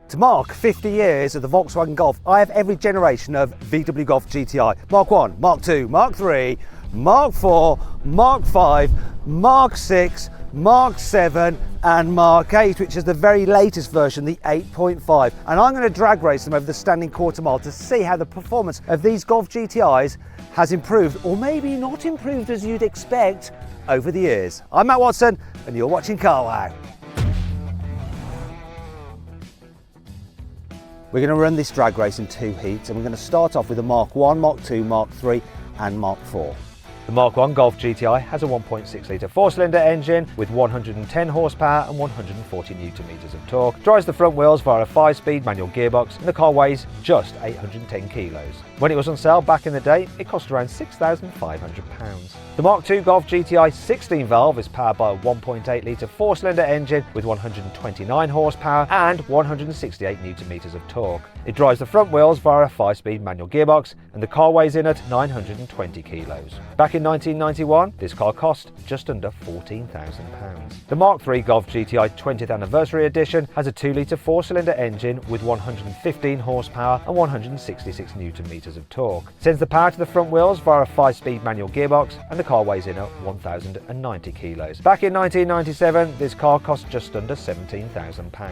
To mark 50 years of the Volkswagen Golf, I have every generation of VW Golf GTI. Mark 1, Mark 2, Mark 3, Mark 4, Mark 5, Mark 6, Mark 7 and Mark 8, which is the very latest version, the 8.5. And I'm going to drag race them over the standing quarter mile to see how the performance of these Golf GTIs has improved, or maybe not improved as you'd expect, over the years. I'm Matt Watson and you're watching Car Wow. We're going to run this drag race in 2 heats, and we're going to start off with a Mark 1, Mark 2, Mark 3 and Mark 4. The Mark 1 Golf GTI has a 1.6 litre 4-cylinder engine with 110 horsepower and 140 newton meters of torque. Drives the front wheels via a 5-speed manual gearbox, and the car weighs just 810 kilos. When it was on sale back in the day, it cost around £6,500. The Mark 2 Golf GTI 16 valve is powered by a 1.8 litre 4-cylinder engine with 129 horsepower and 168 newton meters of torque. It drives the front wheels via a 5-speed manual gearbox, and the car weighs in at 920 kilos. Back in 1991, this car cost just under £14,000. The Mark 3 Golf GTI 20th Anniversary Edition has a 2 litre 4-cylinder engine with 115 horsepower and 166 newton meters of torque. Sends the power to the front wheels via a 5-speed manual gearbox, and the car weighs in at 1,090 kilos. Back in 1997, this car cost just under £17,000.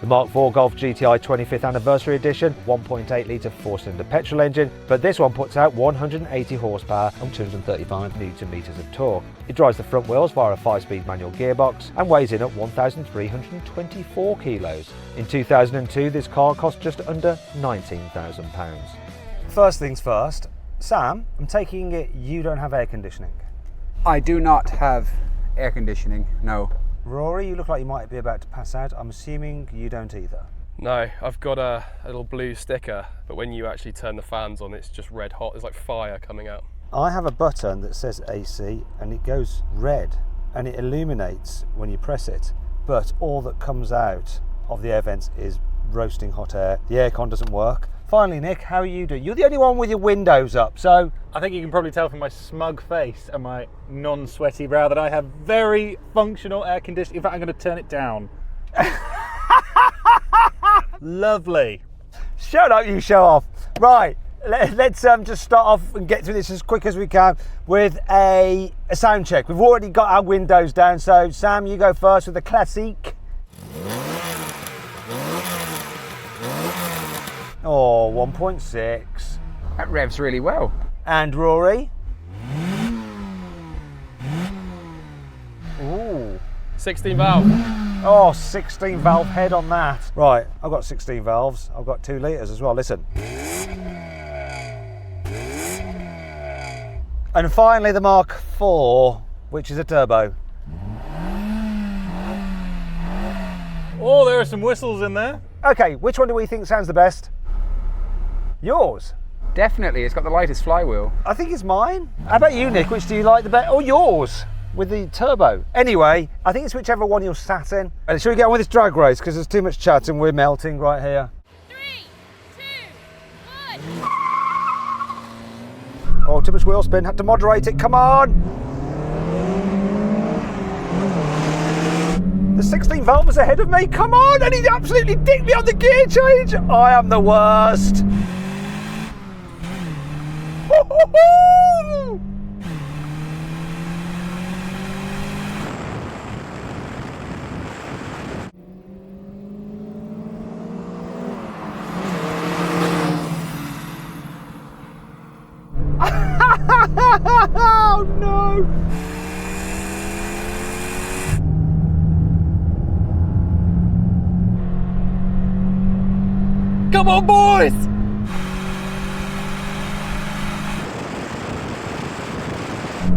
The Mark 4 Golf GTI 25th Anniversary Edition, 1.8 litre 4-cylinder petrol engine, but this one puts out 180 horsepower and 235 newton meters of torque. It drives the front wheels via a 5-speed manual gearbox and weighs in at 1,324 kilos. In 2002, this car cost just under £19,000. First things first, Sam, I'm taking it you don't have air conditioning. I do not have air conditioning, no. Rory, you look like you might be about to pass out. I'm assuming you don't either. No, I've got a little blue sticker, but when you actually turn the fans on, it's just red hot. There's like fire coming out. I have a button that says AC and it goes red and it illuminates when you press it, but all that comes out of the air vents is roasting hot air. The aircon doesn't work. Finally, Nick, how are you doing? You're the only one with your windows up, so... I think you can probably tell from my smug face and my non-sweaty brow that I have very functional air conditioning. In fact, I'm going to turn it down. Lovely. Shut up, you show off. Right, let's just start off and get through this as quick as we can with a sound check. We've already got our windows down, so Sam, you go first with the classic. Oh, 1.6. That revs really well. And Rory? Ooh. 16 valve. Oh, 16 valve head on that. Right, I've got 16 valves. I've got 2 litres as well, listen. And finally the Mark 4, which is a turbo. Oh, there are some whistles in there. Okay, which one do we think sounds the best? Yours? Definitely, it's got the lightest flywheel. I think it's mine. How about you, Nick? Which do you like the best? Oh, yours with the turbo. Anyway, I think it's whichever one you're sat in. And should we get on with this drag race? Because there's too much chat and we're melting right here. 3, 2, 1. Oh, too much wheel spin. Had to moderate it. Come on. The 16 valve is ahead of me. Come on. And he absolutely dicked me on the gear change. I am the worst. Woo-hoo-hoo! Oh no! Come on, boys!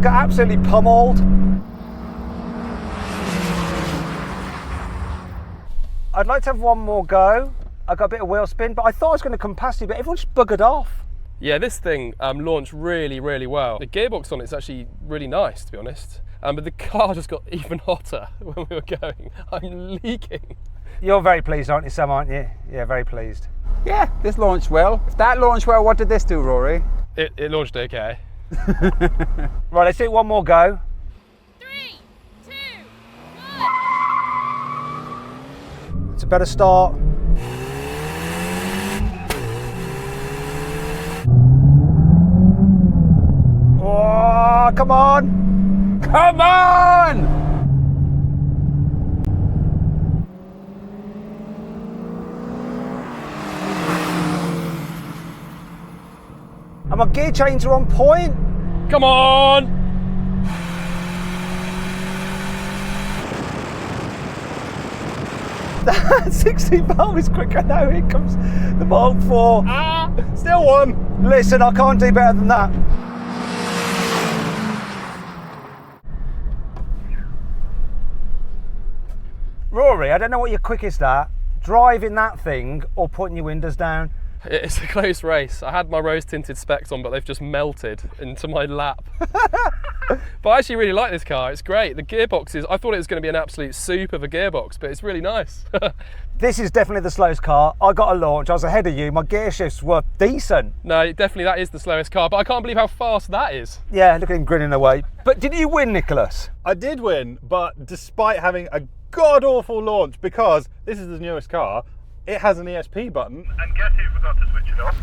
Got absolutely pummeled. I'd like to have one more go. I got a bit of wheel spin, but I thought I was going to come past you, but everyone just buggered off. Yeah, this thing launched really, really well. The gearbox on it's actually really nice, to be honest. But the car just got even hotter when we were going. I'm leaking. You're very pleased, aren't you, Sam, aren't you? Yeah, very pleased. Yeah, this launched well. If that launched well, what did this do, Rory? It launched okay. Right, let's do one more go. 3, 2, 1. It's a better start. car, come on! Come on! And my gear chains are on point. Come on! That 16 valve is quicker now. Here comes the Mark IV. Ah, still one. Listen, I can't do better than that. Rory, I don't know what you're quickest at, driving that thing or putting your windows down. It's a close race. I had my rose tinted specs on, but they've just melted into my lap. But I actually really like this car. It's great. The gearbox is, I thought it was going to be an absolute soup of a gearbox, but it's really nice. This is definitely the slowest car. I got a launch, I was ahead of you. My gear shifts were decent. No, definitely that is the slowest car, but I can't believe how fast that is. Yeah, look at him grinning away. But did you win, Nicholas? I did win, but despite having a god-awful launch, because this is the newest car, it has an ESP button. And guess who forgot to switch it off?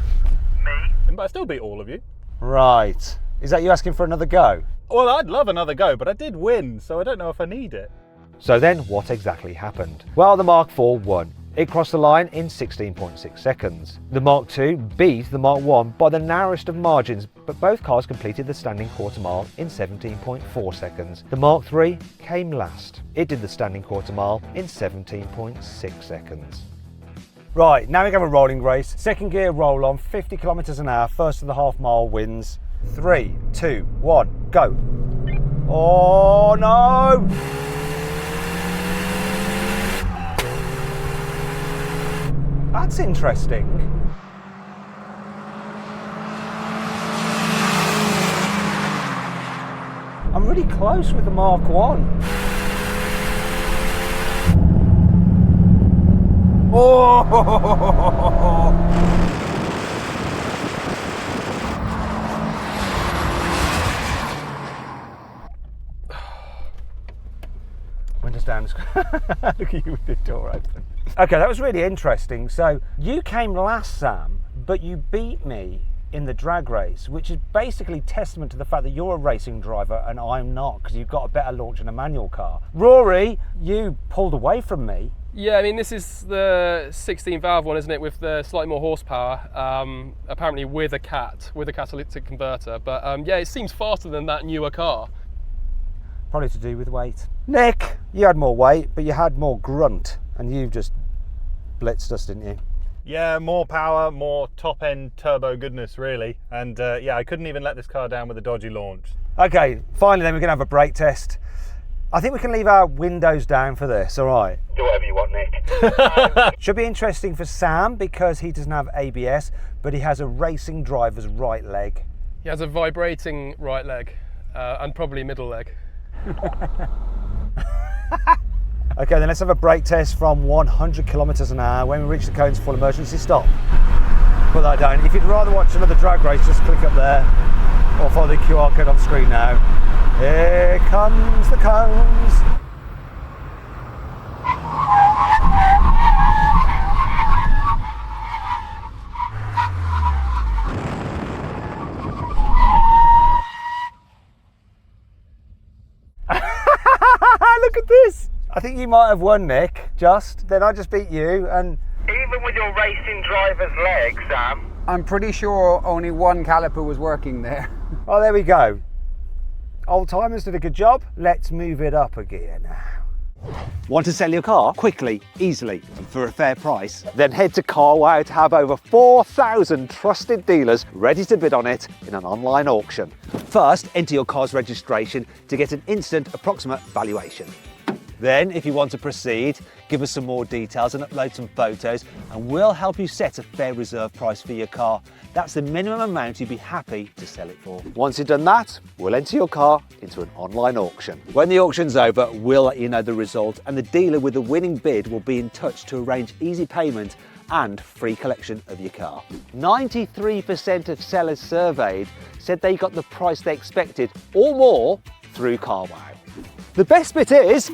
Me. But I still beat all of you. Right. Is that you asking for another go? Well, I'd love another go, but I did win, so I don't know if I need it. So then what exactly happened? Well, the Mark IV won. It crossed the line in 16.6 seconds. The Mark II beat the Mark I by the narrowest of margins, but both cars completed the standing quarter mile in 17.4 seconds. The Mark III came last. It did the standing quarter mile in 17.6 seconds. Right, now we have a rolling race. Second gear roll on, 50 kilometers an hour. First of the half mile wins. 3, 2, 1, go. Oh no! That's interesting. I'm really close with the Mark I. Oh! Windows down. Look at you with the door open. Okay, that was really interesting. So you came last, Sam, but you beat me in the drag race, which is basically testament to the fact that you're a racing driver and I'm not, because you've got a better launch in a manual car. Rory, you pulled away from me. Yeah, I mean, this is the 16 valve one, isn't it, with the slightly more horsepower, apparently with a catalytic converter. But yeah, it seems faster than that newer car. Probably to do with weight. Nick, you had more weight, but you had more grunt, and you just blitzed us, didn't you? Yeah, more power, more top-end turbo goodness, really. And yeah, I couldn't even let this car down with a dodgy launch. Okay, finally then we're going to have a brake test. I think we can leave our windows down for this, all right? Do whatever you want, Nick. Should be interesting for Sam because he doesn't have ABS, but he has a racing driver's right leg. He has a vibrating right leg and probably middle leg. Okay, then let's have a brake test from 100 kilometers an hour. When we reach the cones, full emergency stop. Put that down. If you'd rather watch another drag race, just click up there or follow the QR code on screen now. Here comes the cones. Look at this. I think you might have won, Nick, then I just beat you, and Even with your racing driver's leg, Sam. I'm pretty sure only one caliper was working there. oh, there we go. Old timers did a good job. Let's move it up a gear now. Want to sell your car quickly, easily, and for a fair price? Then head to CarWow to have over 4,000 trusted dealers ready to bid on it in an online auction. First, enter your car's registration to get an instant approximate valuation. Then, if you want to proceed, give us some more details and upload some photos, and we'll help you set a fair reserve price for your car. That's the minimum amount you'd be happy to sell it for. Once you've done that, we'll enter your car into an online auction. When the auction's over, we'll let you know the result, and the dealer with the winning bid will be in touch to arrange easy payment and free collection of your car. 93% of sellers surveyed said they got the price they expected or more through CarWow. The best bit is,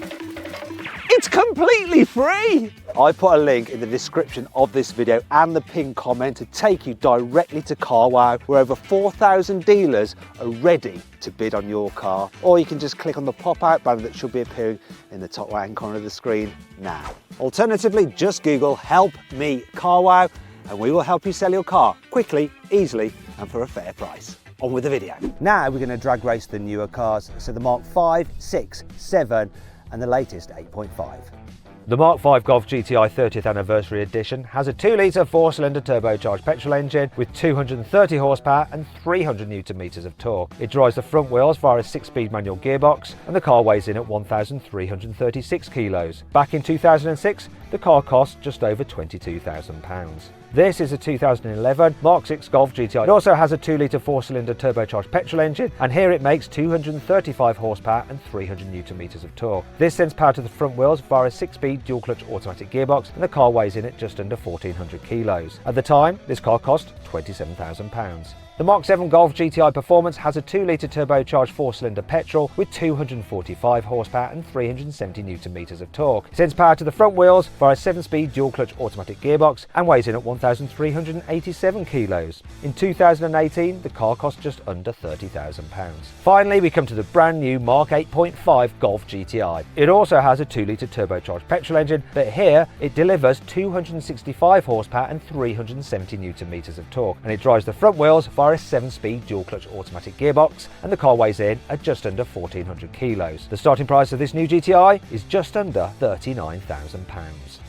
It's completely free! I put a link in the description of this video and the pinned comment to take you directly to CarWow, where over 4,000 dealers are ready to bid on your car. Or you can just click on the pop-out banner that should be appearing in the top right-hand corner of the screen now. Alternatively, just Google "Help Me CarWow" and we will help you sell your car quickly, easily and for a fair price. On with the video. Now we're going to drag race the newer cars, so the Mark 5, 6, 7 and the latest 8.5. The Mark 5 Golf GTI 30th Anniversary Edition has a 2-litre 4-cylinder turbocharged petrol engine with 230 horsepower and 300 Nm of torque. It drives the front wheels via a 6-speed manual gearbox and the car weighs in at 1,336 kilos. Back in 2006, the car cost just over £22,000. This is a 2011 Mark 6 Golf GTI. It also has a 2-litre 4-cylinder turbocharged petrol engine, and here it makes 235 horsepower and 300 Nm of torque. This sends power to the front wheels via a 6-speed dual-clutch automatic gearbox, and the car weighs in at just under 1,400 kilos. At the time, this car cost £27,000. The Mark 7 Golf GTI Performance has a 2-litre turbocharged 4-cylinder petrol with 245 horsepower and 370 Nm of torque. It sends power to the front wheels via a 7-speed dual-clutch automatic gearbox and weighs in at 1,387 kilos. In 2018, the car cost just under £30,000. Finally, we come to the brand new Mark 8.5 Golf GTI. It also has a 2-litre turbocharged petrol engine, but here it delivers 265 horsepower and 370 Nm of torque, and it drives the front wheels via a 7-speed dual-clutch automatic gearbox, and the car weighs in at just under 1,400 kilos. The starting price of this new GTI is just under £39,000.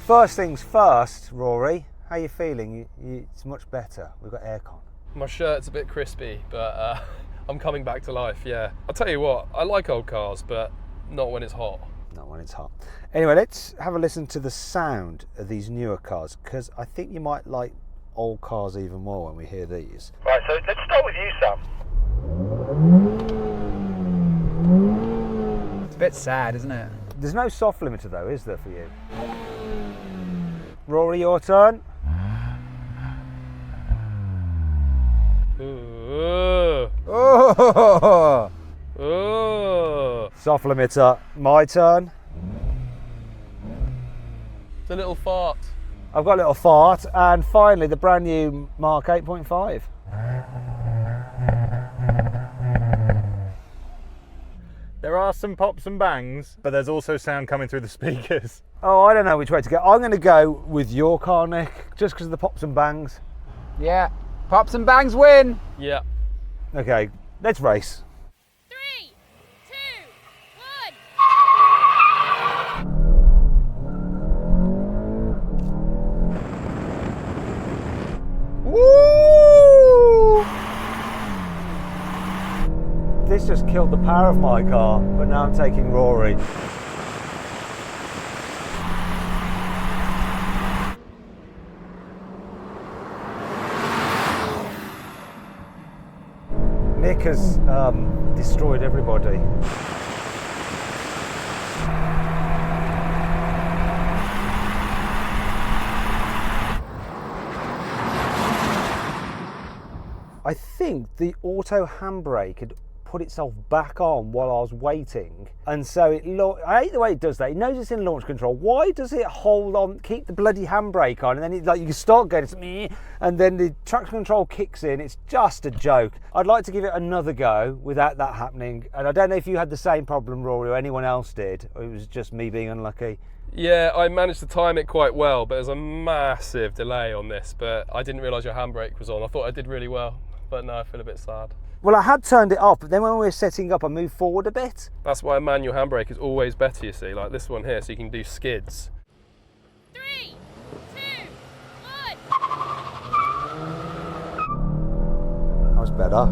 First things first, Rory, how are you feeling? It's much better. We've got aircon. My shirt's a bit crispy, but I'm coming back to life, yeah. I'll tell you what, I like old cars, but not when it's hot. Not when it's hot. Anyway, let's have a listen to the sound of these newer cars, because I think you might like old cars even more when we hear these. Right, so let's start with you, Sam. It's a bit sad, isn't it? There's no soft limiter though, is there, for you? Rory, your turn. Oh. Soft limiter, my turn. It's a little fart. I've got a little fart, and finally the brand new Mark 8.5. There are some pops and bangs, but there's also sound coming through the speakers. Oh, I don't know which way to go. I'm going to go with your car, Nick, just because of the pops and bangs. Yeah. Pops and bangs win. Yeah. Okay, let's race. 3, 2, 1. Woo! This just killed the power of my car, but now I'm taking Rory. Nick has destroyed everybody. I think the auto handbrake had put itself back on while I was waiting, and so I hate the way it does that. It knows it's in launch control. Why does it hold on, keep the bloody handbrake on, and then you can start going, it's me, and then the traction control kicks in? It's just a joke. I'd like to give it another go without that happening, and I don't know if you had the same problem, Rory, or anyone else did, or it was just me being unlucky. Yeah, I managed to time it quite well, but there's a massive delay on this, but I didn't realise your handbrake was on. I thought I did really well, but no, I feel a bit sad. Well, I had turned it off, but then when we were setting up, I moved forward a bit. That's why a manual handbrake is always better, you see, like this one here, so you can do skids. 3, 2, 1. That was better.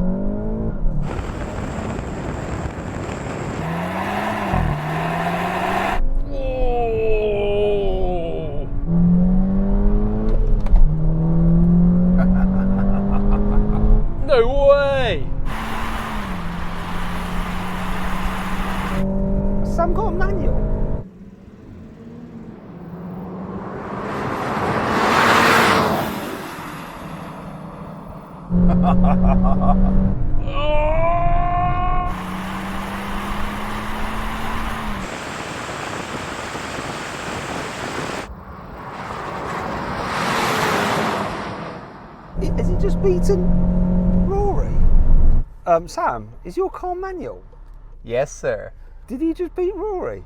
No way! Sam got a manual. just beaten Rory? Sam, is your car manual? Yes, sir. Did he just beat Rory?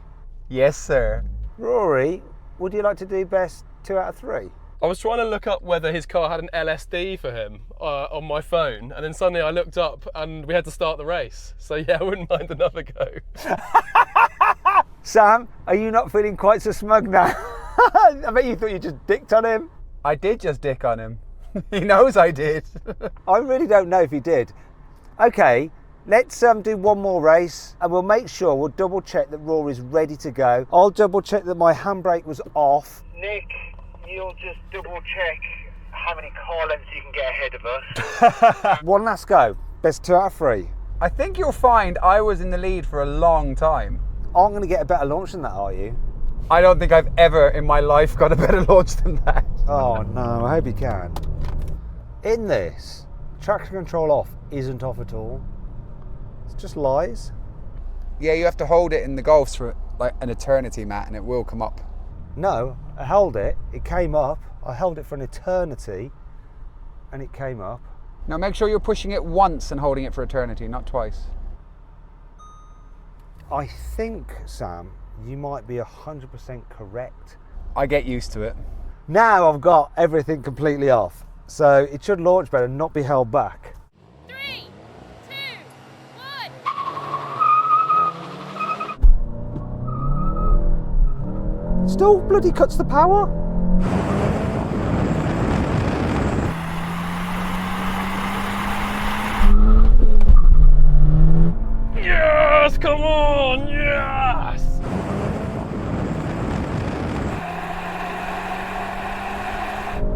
Yes, sir. Rory, would you like to do best 2 out of 3? I was trying to look up whether his car had an LSD for him on my phone, and then suddenly I looked up and we had to start the race. So yeah, I wouldn't mind another go. Sam, are you not feeling quite so smug now? I bet you thought you just dicked on him. I did just dick on him. He knows I did. I really don't know if he did. Okay, let's do one more race and we'll make sure, we'll double check that Rory's ready to go. I'll double check that my handbrake was off. Nick, you'll just double check how many car lengths you can get ahead of us. One last go, best 2 out of 3. I think you'll find I was in the lead for a long time. I'm going to get a better launch than that, are you? I don't think I've ever in my life got a better launch than that. Oh no, I hope you can. In this, traction control off isn't off at all. It's just lies. Yeah, you have to hold it in the Golfs for like an eternity, Matt, and it will come up. No, I held it, it came up. I held it for an eternity and it came up. Now make sure you're pushing it once and holding it for eternity, not twice. I think, Sam, you might be 100% correct. I get used to it. Now I've got everything completely off, so it should launch better and not be held back. 3, 2, 1. Still bloody cuts the power. Yes, come on, yes!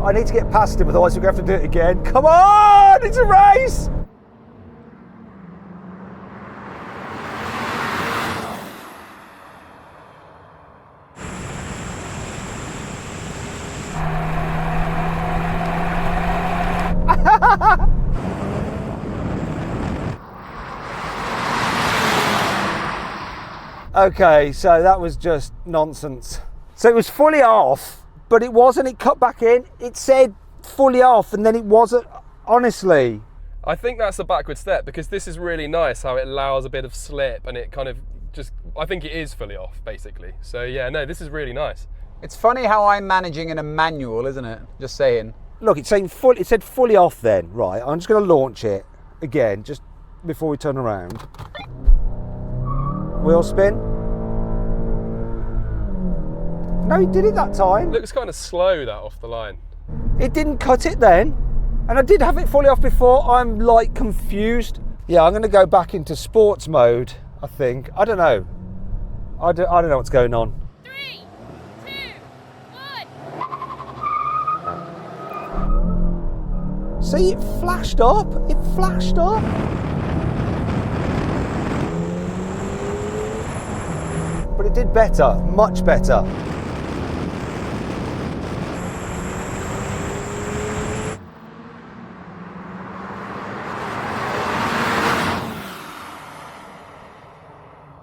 I need to get past him, otherwise we're going to have to do it again. Come on, it's a race! Okay, so that was just nonsense. So it was fully off, but it wasn't, it cut back in. It said fully off and then it wasn't, honestly. I think that's a backward step because this is really nice how it allows a bit of slip and it kind of just, I think it is fully off basically. So yeah, no, this is really nice. It's funny how I'm managing in a manual, isn't it? Just saying. Look, it's saying it said fully off then, right? I'm just going to launch it again, just before we turn around. Wheel spin. No, he did it that time. Looks kind of slow that off the line. It didn't cut it then. And I did have it fully off before. I'm like confused. Yeah, I'm going to go back into sports mode, I think. I don't know. I don't know what's going on. 3, 2, 1. See, it flashed up. It flashed up. But it did better, much better.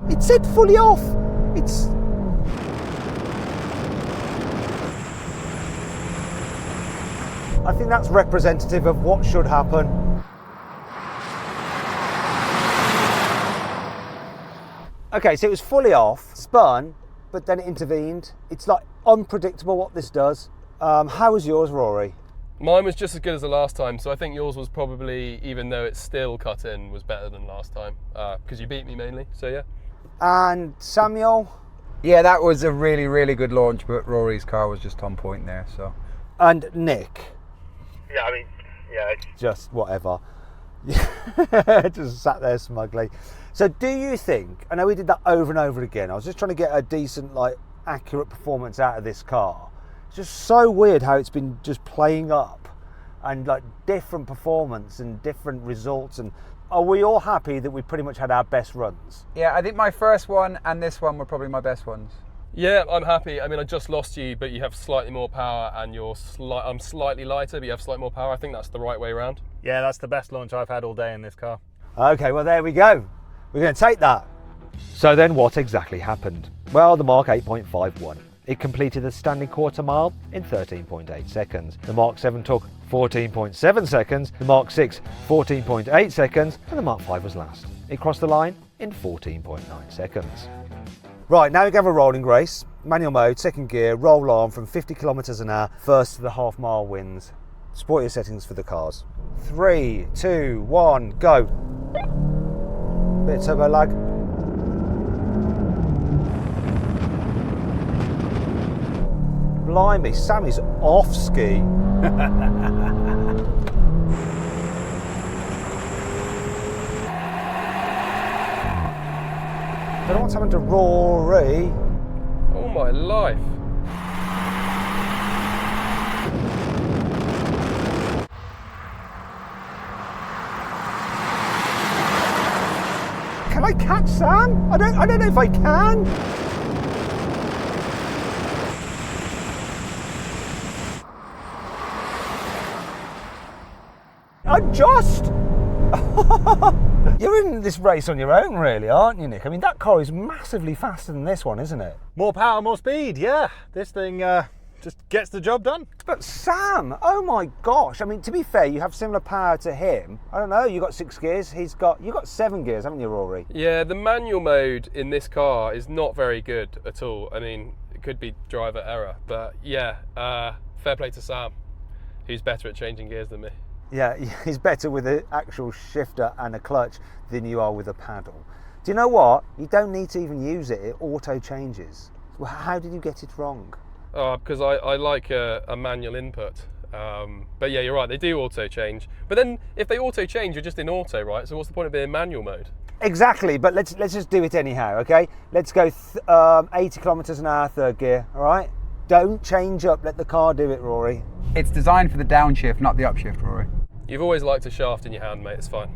It said fully off. It's... I think that's representative of what should happen. Okay, so it was fully off, spun, but then it intervened. It's like unpredictable what this does. How was yours, Rory? Mine was just as good as the last time, so I think yours was probably, even though it's still cut in, was better than last time because you beat me mainly, so yeah. And Samuel? Yeah, that was a really, really good launch, but Rory's car was just on point there, so. And Nick? Yeah, I mean, yeah. Just whatever. Just sat there smugly. So do you think, I know we did that over and over again, I was just trying to get a decent, like, accurate performance out of this car. It's just so weird how it's been just playing up and like different performance and different results. And are we all happy that we pretty much had our best runs? Yeah, I think my first one and this one were probably my best ones. Yeah, I'm happy. I mean, I just lost you, but you have slightly more power and I'm slightly lighter, but you have slightly more power. I think that's the right way around. Yeah, that's the best launch I've had all day in this car. Okay, well there we go. We're going to take that. So then what exactly happened? Well, the Mark 8.5 won. It completed the standing quarter mile in 13.8 seconds. The Mark 7 took 14.7 seconds, the Mark 6 14.8 seconds, and the Mark 5 was last. It crossed the line in 14.9 seconds. Right, now we have a rolling race. Manual mode, second gear, roll on from 50 kilometers an hour, first to the half mile wins. Sport your settings for the cars. 3, 2, 1, go. Bit of turbo lag. Blimey, Sammy's off ski. I don't know what's happened to Rory. Oh my life. Can I catch Sam? I don't know if I can. Adjust! You're in this race on your own, really, aren't you, Nick? I mean, that car is massively faster than this one, isn't it? More power, more speed, yeah. This thing just gets the job done. But Sam, oh my gosh. I mean, to be fair, you have similar power to him. I don't know, you got 6 gears, you've got 7 gears, haven't you, Rory? Yeah, the manual mode in this car is not very good at all. I mean, it could be driver error, but yeah, fair play to Sam, who's better at changing gears than me. Yeah, he's better with an actual shifter and a clutch than you are with a paddle. Do you know what? You don't need to even use it, it auto changes. Well, how did you get it wrong? Because I like a manual input. But yeah, you're right, they do auto change. But then if they auto change, you're just in auto, right? So what's the point of being in manual mode? Exactly, but let's just do it anyhow, okay? Let's go 80 kilometers an hour, third gear, all right? Don't change up, let the car do it, Rory. It's designed for the downshift, not the upshift, Rory. You've always liked a shaft in your hand, mate, it's fine.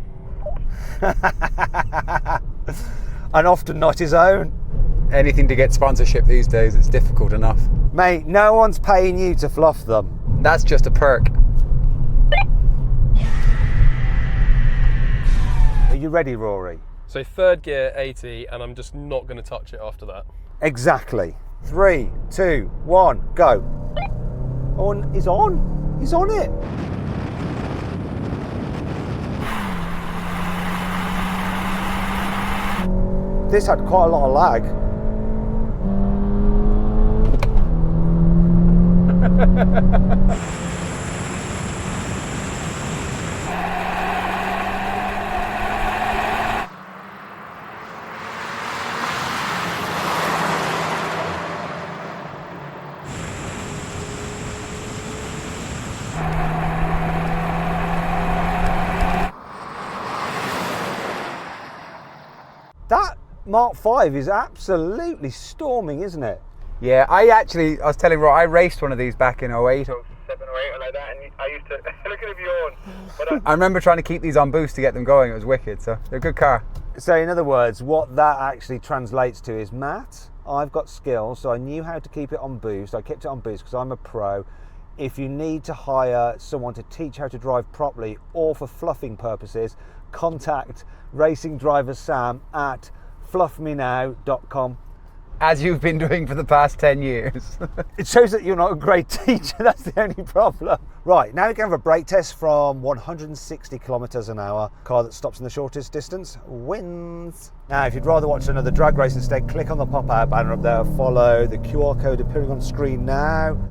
And often not his own. Anything to get sponsorship these days, it's difficult enough. Mate, no one's paying you to fluff them. That's just a perk. Are you ready, Rory? So third gear, 80, and I'm just not going to touch it after that. Exactly. 3, 2, 1, go. On, he's on. He's on it. This had quite a lot of lag. That Mark 5 is absolutely storming, isn't it? Yeah, I was telling Roy, I raced one of these back in 08. 7 or 8 or like that, and I used to look at him yawn. But I remember trying to keep these on boost to get them going. It was wicked, so they're a good car. So in other words, what that actually translates to is, Matt, I've got skills, so I knew how to keep it on boost. I kept it on boost because I'm a pro. If you need to hire someone to teach how to drive properly or for fluffing purposes, contact Racing Driver Sam at fluffmenow.com. As you've been doing for the past 10 years. It shows that you're not a great teacher, that's the only problem. Right, now we can have a brake test from 160 kilometers an hour. Car that stops in the shortest distance wins. Now, if you'd rather watch another drag race instead, click on the pop-out banner up there, follow the QR code appearing on screen now.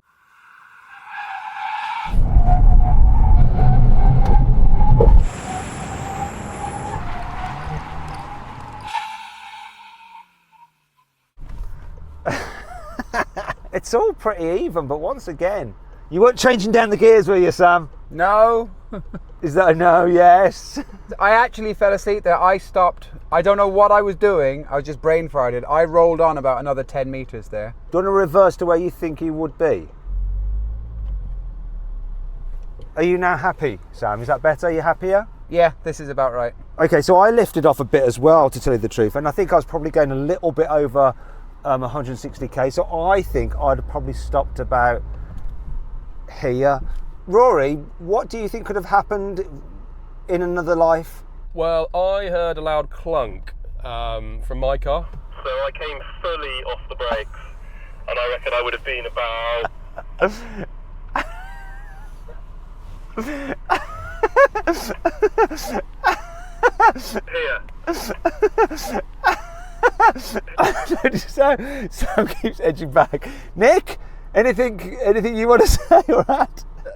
It's all pretty even, but once again, you weren't changing down the gears, were you, Sam? No. Is that a no? Yes. I actually fell asleep there. I stopped. I don't know what I was doing. I was just brain farted. I rolled on about another 10 meters there. Do you want to reverse to where you think you would be? Are you now happy, Sam? Is that better? Are you happier? Yeah, this is about right. Okay, so I lifted off a bit as well, to tell you the truth, and I think I was probably going a little bit over 160k, so I think I'd have probably stopped about here. Rory, what do you think could have happened in another life? Well, I heard a loud clunk from my car. So I came fully off the brakes and I reckon I would have been about here. Sam keeps edging back. Nick, anything you want to say or add?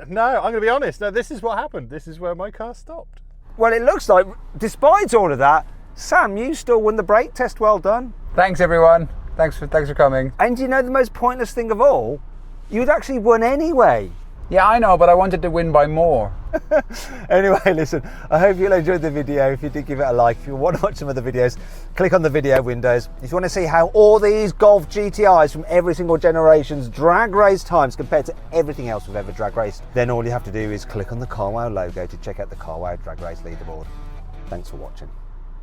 No, I'm going to be honest. No, this is what happened. This is where my car stopped. Well, it looks like, despite all of that, Sam, you still won the brake test. Well done. Thanks, everyone. Thanks for coming. And you know the most pointless thing of all? You'd actually won anyway. Yeah, I know, but I wanted to win by more. Anyway, listen, I hope you'll enjoy the video. If you did, give it a like. If you want to watch some other videos, click on the video windows. If you want to see how all these Golf GTIs from every single generation's drag race times compared to everything else we've ever drag raced, then all you have to do is click on the CarWow logo to check out the CarWow drag race leaderboard. Thanks for watching.